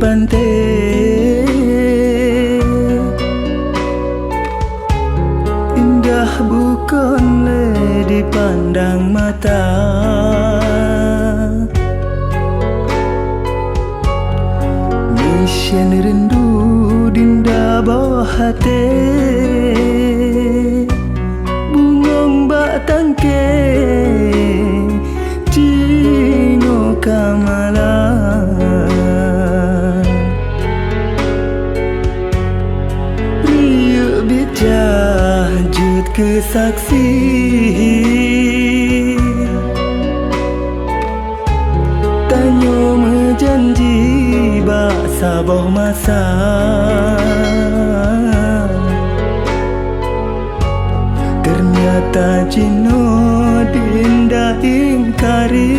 pantai, indah bukan le dipandang mata. Misien rindu dinda bawah hati, bungong bak tangke Cino Kamala. Riuk bijah jut kesaksi, tanyo menjanji bak saboh masa. Ternyata Cino dinda ingkari,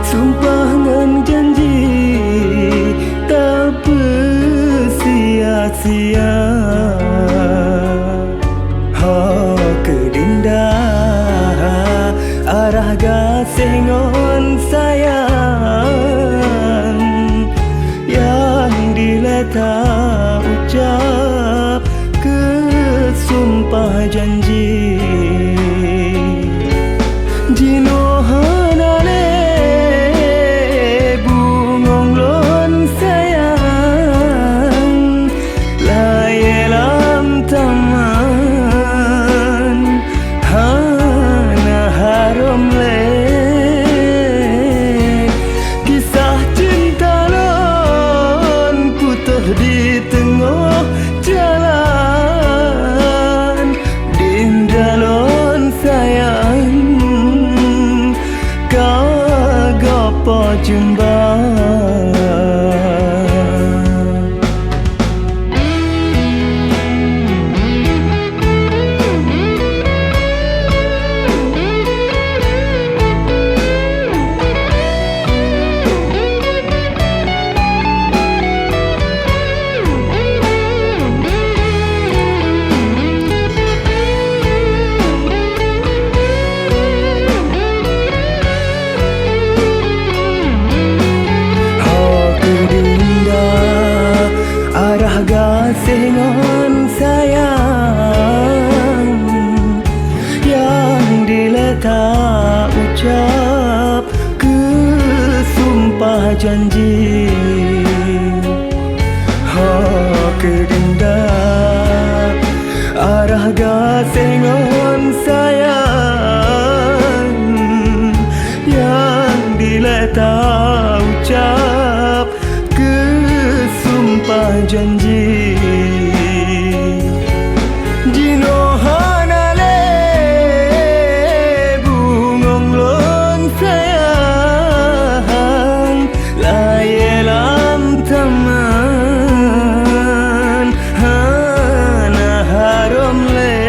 sumpah ngan janji tak sia-sia. Oh ke dinda arah gasih ngon sayang, yang diletak ucap ke sumpah janji. Jino hanale bungong lon sayang, layelam taman hana harum le. Kisah cinta lon putus di tengah jalan, dinda lon sayang kagapa jumpa. Gasih ngon sayang, yang diletak ucap ke sumpah janji. Oh ke dinda arah gasih ngon sayang, yang diletak ucap ke sumpah janji. Jino hanale bungong lon sayang, layelam taman hana harum le.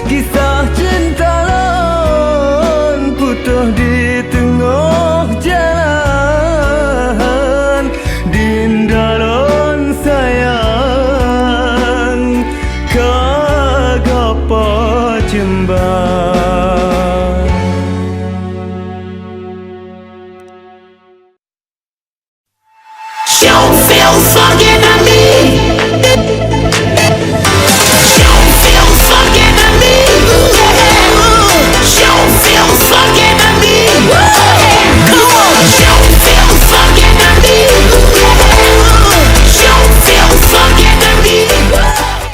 Kisah cinta lon putus di tengah jalan, dinda lon sayang kagapa jembang. You feel fucking at me.